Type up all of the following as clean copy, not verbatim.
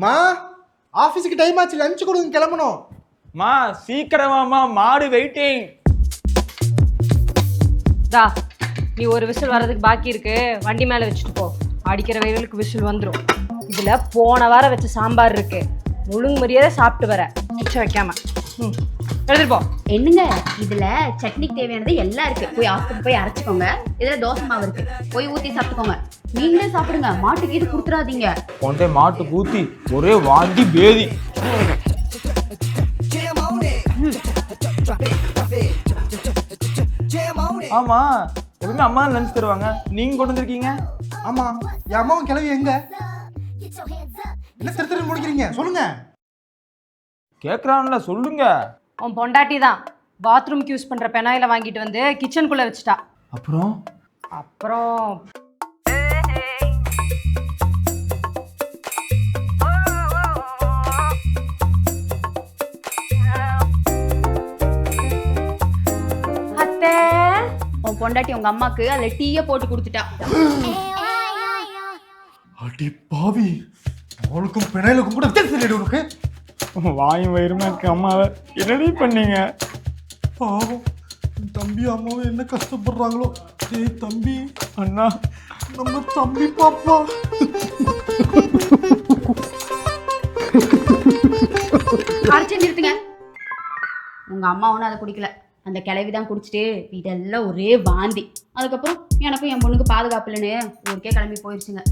மா ஆஃபீஸுக்கு டைம் ஆச்சு, லஞ்ச் கொடுங்க, கிளம்பணும். மா சீக்கிரமாமா, மாடு வெயிட்டிங். தா நீ ஒரு விசில் வர்றதுக்கு பாக்கி இருக்கு, வண்டி மேலே வச்சுட்டு போ. அடிக்கிற வெயிலுக்கு விசில் வந்துடும். இதில் போன வாரம் வச்ச சாம்பார் இருக்கு, முழுங்கு மரியாதை சாப்பிட்டு வர மிச்சம் வைக்காம. எடுத்துட்டு போ. என்னங்க இதுல சட்னிக்கு தேவையானது எல்லாம் இருக்கு, போய் ஆஸ்பத்திரி போய் அரைச்சிக்கோங்க. இதுல தோசை மாவு இருக்கு, போய் ஊத்தி சாப்பிட்டுக்கோங்க. நீங்களே சாப்பிடுங்க, மாட்டுக்கு இது கொடுத்துடாதீங்க. கொண்டே மாட்டு ஊத்தி ஒரே வாந்தி பேதி. ஆமா, எப்பவுமே அம்மா லஞ்ச் தருவாங்க, நீங்க கொண்டு வந்திருக்கீங்க. ஆமா, என் அம்மாவும் கிளவி எங்க? என்ன திரு திரு முடிக்கிறீங்க, சொல்லுங்க. கேக்குறான்ல, சொல்லுங்க. உன் பொண்டாட்டி தான் பாத்ரூம்க்கு யூஸ் பண்ற பெனாயில வாங்கிட்டு வந்து கிச்சனுக்குள்ள வச்சுட்டா. அப்புறம் அப்புறம் அத்தை, உன் பொண்டாட்டி உங்க அம்மாக்கு அதுல டீய போட்டு கொடுத்துட்டா. அடி பாவி, அவளுக்கும் பிணையிலுக்கும் கூட வித்தியாசம் தெரியல உனக்கு. வாயும் வயிறுமா இருக்கு அம்மாவை என்னடி பண்ணீங்க? பாவம், என் தம்பி அம்மாவும் என்ன கஷ்டப்படுறாங்களோ. டேய் தம்பி, அண்ணா, நம்ம தம்பி பாப்பா. அரைச்சி நிறுத்துங்க. உங்க அம்மா ஒன்றும் அதை குடிக்கல, அந்த கிளவிதான் குடிச்சிட்டு வீடெல்லாம் ஒரே வாந்தி. அதுக்கப்புறம் எனக்கும் என் பொண்ணுக்கு பாதுகாப்பு இல்லைன்னு ஊருக்கே கிளம்பி போயிடுச்சுங்க.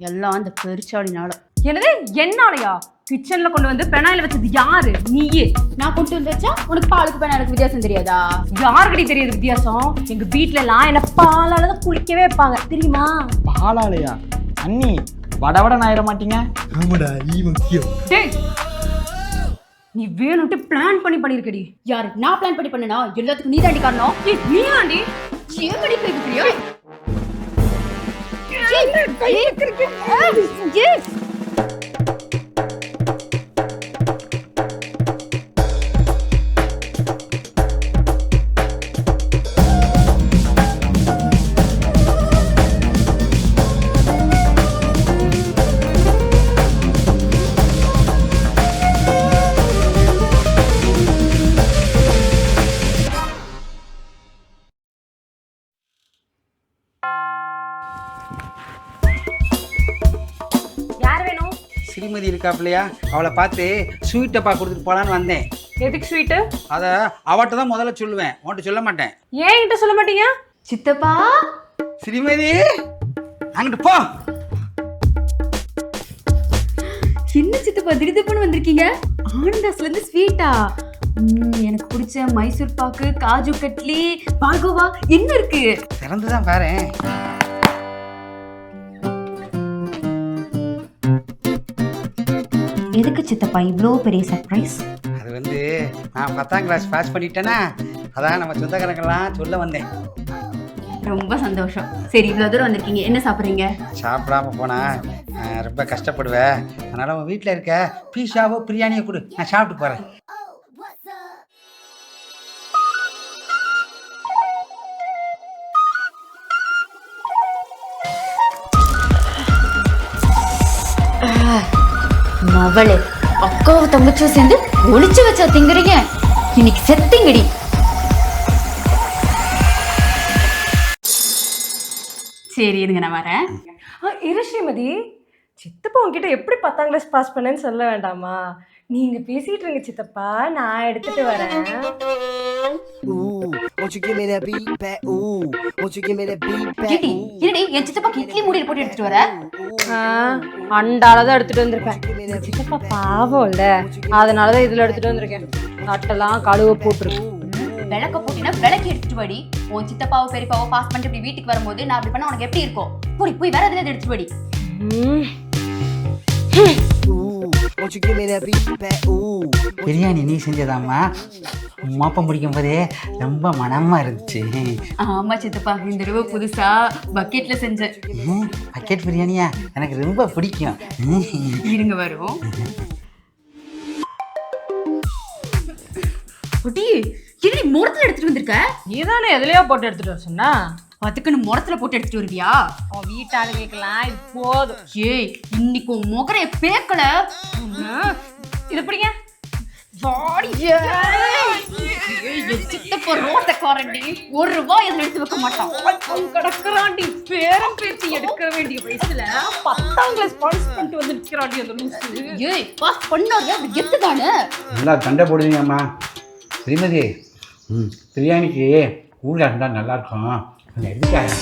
எல்லாம் அந்த பெருச்சாடினால. என்னது என்னாலயா? கிச்சன்ல கொண்டு வந்து பெனாயில வச்சது யாரு? நீயே. நான் கொண்டு வந்து வச்சா உனக்கு பாலுக்கு பேன எனக்கு வித்தியாசம் தெரியாதா? யாருக்கடி தெரியுது வித்தியாசம்? எங்க வீட்டுல எல்லாம் என்ன பாலால தான் குளிக்கவே வைப்பாங்க, தெரியுமா? பாலாலையா? அண்ணி வடவட நாயிர மாட்டீங்க? ஆமாடா, ஈ முக்கியம். டேய், நீ வேணும்ட்டு பிளான் பண்ணிருக்கடி. யாரு? நான் பிளான் பண்ணி பண்ணனா? எல்லாத்துக்கும் நீ தாண்டி காரணம். நீ ஆண்டி ஏமடி பேசுறியா? யார் வேணும்? ஸ்ரீமதி இருக்காப்லையா, அவளை பார்த்து ஸ்வீட் டப்பா கொடுத்துட்டு போலான்னு வந்தேன். எதுக்கு ஸ்வீட்டு? அதை அவட்ட தான் முதல்ல சொல்லுவேன், உன்கிட்ட சொல்ல மாட்டேன். ஏன் என்கிட்ட சொல்ல மாட்டீங்க? சித்தப்பா, ஸ்ரீமதி அங்கிட்டு போ. என்ன சித்தப்பா திடீர்னு வந்திருக்கீங்க? ஆனந்தாஸ்ல இருந்து ஸ்வீட்டா? எனக்கு பிடிச்ச மைசூர் பாக்கு, காஜு கட்லி, பால்கோவா என்ன இருக்கு? திறந்துதான் பாரேன். எதுக்கு சித்தப்பா இவ்வளோ பெரிய சர்ப்ரைஸ்? அது வந்து நான் 10ஆம் கிளாஸ் பாஸ் பண்ணிட்டேன்னா, அதான் நம்ம சொந்தக்காரங்கெல்லாம் சொல்ல வந்தேன். ரொம்ப சந்தோஷம். சரி, இவ்வளோ தூரம் வந்திருக்கீங்க, என்ன சாப்பிட்றீங்க? சாப்பிடாம போனா ரொம்ப கஷ்டப்படுவேன். அதனால உன் வீட்டில் இருக்க பீஸாவோ பிரியாணியோ கொடு, நான் சாப்பிட்டு போறேன். மவளே, அக்காவும் தங்கச்சும் சேர்ந்து ஒளிச்சு வச்சா திங்குறீங்க. இன்னைக்கு செத்திங்கடி. சரி இருங்க, நான் வரேன். இரு ஸ்ரீமதி, சித்தப்பா உங்ககிட்ட எப்படி 10ஆம் கிளாஸ் பாஸ் பண்ணேன்னு சொல்ல வேண்டாமா? நீங்க பேசிட்டு இருங்க சித்தப்பா, நான் எடுத்துட்டு வரேன். கேட்டி, என்னடி என் சித்தப்பாக்கு இட்லி மூடியில் போட்டு எடுத்துட்டு வர? அண்டாலதான் எடுத்துட்டு வந்திருப்பேன். இந்த சித்தப்பா பாவம் இல்ல, அதனாலதான் இதுல எடுத்துட்டு வந்திருக்கேன். தட்டெல்லாம் கழுவ போட்டுருக்கு. விளக்க போட்டினா விளக்கி எடுத்துட்டு வாடி. உன் சித்தப்பாவோ பெரியப்பாவோ பாஸ் பண்ணிட்டு இப்படி வீட்டுக்கு வரும்போது நான் அப்படி பண்ணா உனக்கு எப்படி இருக்கும்? போய் போய் வேற எதுல எடுத்துட்டு வாடி. பிரியாணி நீ செஞ்சதாம்மா? மாப்பம் பிடிக்கும் போதே ரொம்ப மனமா இருந்துச்சு. ஆமா சித்தப்பா, இந்த தடவை புதுசா பக்கெட்ல செஞ்சேன். பக்கெட் பிரியாணியா? எனக்கு ரொம்ப பிடிக்கும். இருங்க வரும். ஒட்டி, என்ன மூரத்துல எடுத்துட்டு வந்திருக்க? நீதானே எதுலயோ போட்டு எடுத்துட்டு வர சொன்னா? அதுக்குன்னு முறத்துல போட்டு எடுத்துட்டு வருவியா? அவன் வீட்டாளுங்களுக்கெல்லாம் இது போதும். ஏய் இன்னைக்கு உன் முகரைய பேக்கல. இது பிடிங்க. ரோட்டக்காரண்டி ₹1 எதுவும் எடுத்து வைக்க மாட்டான். கிடக்குறாண்டி பேரம் பேசி எடுக்க வேண்டிய வயசுல 10ஆம் கிளாஸ் பாஸ் பண்ணிட்டு வந்து நிற்கிறாண்டி அந்த லூசு. ஏய் பாஸ் பண்ணாரு அது கெத்துதானே. நல்லா சண்டை போடுவீங்கம்மா ஸ்ரீமதி. பிரியாணிக்கு ஊழல் இருந்தால் நல்லாயிருக்கும். கொஞ்சம் எடுத்துக்காங்க.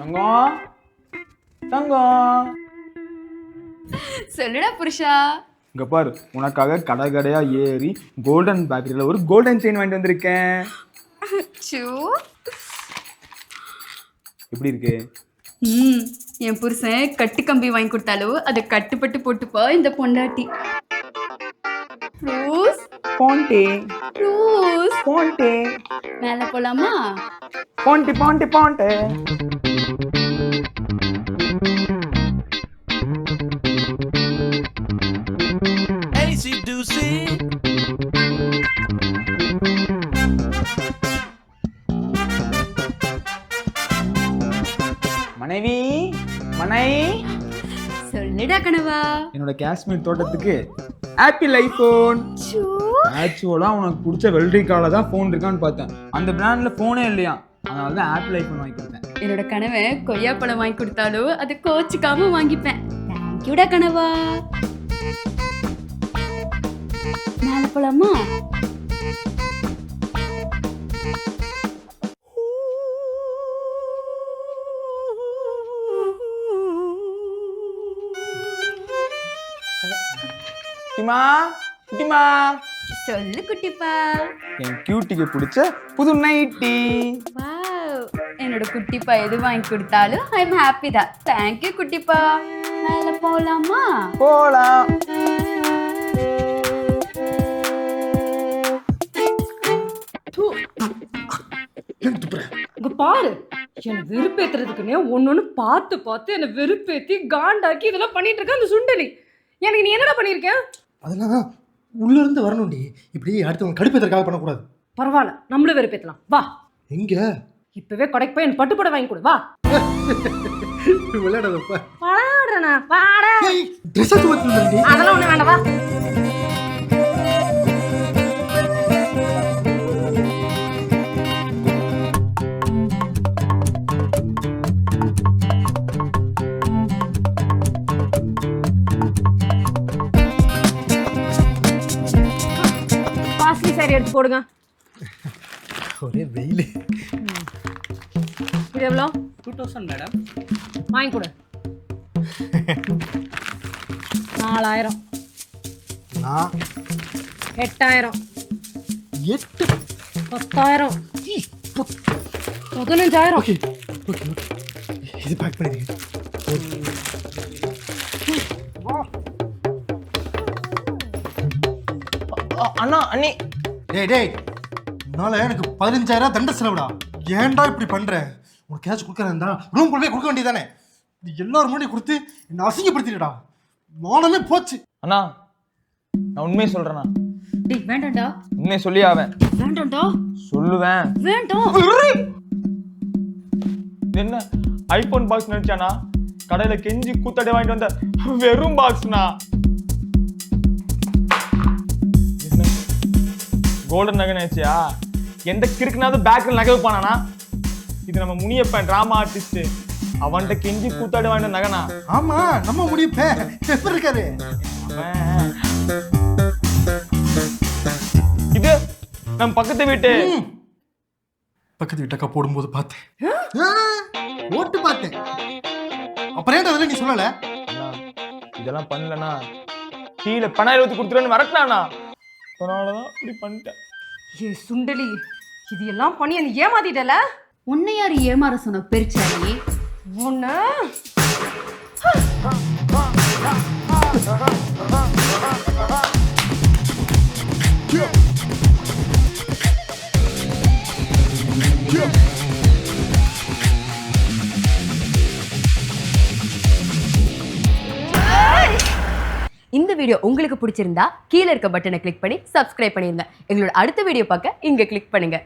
தங்கம் தங்கம் சொல்லுடா புருஷா. இங்க பாரு, உனக்காக கடை கடையா ஏறி கோல்டன் பேக்கரியில் ஒரு கோல்டன் செயின் வாங்கிட்டு வந்திருக்கேன். எப்படி இருக்கு? என் புருஷன் கட்டு கம்பி வாங்கி கொடுத்தாலும் அதை கட்டுப்பட்டு போட்டுப்பா இந்த பொண்டாட்டி. ரோஸ் பாண்டி ரோஸ் பாண்டி மேல போலாமா? பாண்டி பாண்டி பாண்டி. மனைவி மனை சொல்லுடா கனவா. என்னோட காஷ்மீர் தோட்டத்துக்கு ஆப்பிள் ஐபோன். ஆக்சுவலா உனக்கு பிடிச்ச வெள்ளரிக்கால தான் ஃபோன் இருக்கான்னு பார்த்தேன். அந்த பிராண்ட்ல ஃபோனே இல்லையா, அதனால தான் ஆப்பிள் ஐபோன் வாங்கி கொடுத்தேன். என்னோட கணவன் கொய்யாப்பழம் வாங்கி கொடுத்தாலும் அதை கோச்சிக்காம வாங்கிப்பேன். தேங்க்யூடா கனவா. மேல போலாமா? குட்டிமா குட்டிமா. சொல்லு குட்டிப்பா. என் கியூட்டிக்கு பிடிச்ச புது நைட்டி. வாவ், என்னோட குட்டிப்பா எது வாங்கி கொடுத்தாலும் ஐ எம் ஹாப்பி தான். தேங்க்யூ குட்டிப்பா. மேல போலாமா? போலாம். இங்க பாரு, என்னை வெறுப்பேத்துறதுக்குன்னே ஒன்னொன்னு பார்த்து பார்த்து என்னை வெறுப்பேத்தி காண்டாக்கி இதெல்லாம் பண்ணிட்டு இருக்க அந்த சுண்டலி. எனக்கு நீ என்னடா பண்ணிருக்க? அதெல்லாம் உள்ள இருந்து வரணும்டி. இப்படி அடுத்தவங்க கடுப்பேற்றக்காக பண்ணக்கூடாது. பரவாயில்ல, நம்மளும் வெறுப்பேத்தலாம். வா, எங்க இப்பவே கடைக்கு போய் என் பட்டுப்படை வாங்கி கொடு. வா விளையாடாதப்ப. விளையாடுறேனா? வாடா. ட்ரெஸ் எடுத்து அதெல்லாம் ஒண்ணு வேண்டாம். வா. காஸ்ட்லி சாரி எடுத்து போடுங்க. ஒரே வெயில். இது எவ்வளோ? 2000 மேடம். வாங்கி கொடு. 4000. நான் 8000. 8. 10,000. 15,000. ஓகே ஓகே ஓகே, இது பேக் பண்ணிடுங்க. அண்ணா அண்ணி. டேய் டேய், உன்னால எனக்கு 15,000 தண்ட செலவுடா. ஏன்டா இப்படி பண்ற? உனக்கு கேஷ் கொடுக்குறேன்டா ரூம் கொண்டு போய் கொடுக்க வேண்டியதானே. நீ எல்லாரும் முன்னாடி கொடுத்து என்ன அசிங்கப்படுத்திடா. மானமே போச்சு. அண்ணா நான் உண்மையை சொல்றேண்ணா. டேய் வேண்டாம்டா. உண்மையை சொல்லி ஆவேன். வேண்டாம்டா. சொல்லுவேன். வேண்டாம். என்ன ஐபோன் பாக்ஸ் நினைச்சானா? கடையில கெஞ்சி கூத்தாடி வாங்கிட்டு வந்த வெறும் பாக்ஸ்னா. கோல்டன் நகை நினைச்சியா? எந்த கிறுக்குனாவது பேக்ல நகை வைப்பானா? இது நம்ம முனியப்பன் டிராமா ஆர்டிஸ்ட். அவன்கிட்ட கெஞ்சி கூத்தாடி வாங்கிட்டு நகைனா. ஆமா, நம்ம முடிப்பே எப்படி இருக்காரு? இது நம்ம பக்கத்து வீட்டு. பக்கத்து வீட்டக்கா போடும்போது பார்த்தேன். ஓட்டு பார்த்தேன். அப்புறம் ஏன்டா அதெல்லாம் நீ சொல்லல? இதெல்லாம் பண்ணலனா கீழே பணம் 20 கொடுத்துருன்னு மிரட்டினானா. அதனாலதான் இப்படி பண்ணிட்டேன். ஏ சுண்டலி, இது எல்லாம் பண்ணி என்ன ஏமாத்திட்டல? உன்னை யாரு ஏமாற சொன்ன பெருச்சாரி? ஒண்ணு இந்த வீடியோ உங்களுக்கு பிடிச்சிருந்தா கீழே இருக்க பட்டனை கிளிக் பண்ணி சப்ஸ்கிரைப் பண்ணிருங்க. எங்களோட அடுத்த வீடியோ பார்க்க இங்க கிளிக் பண்ணுங்க.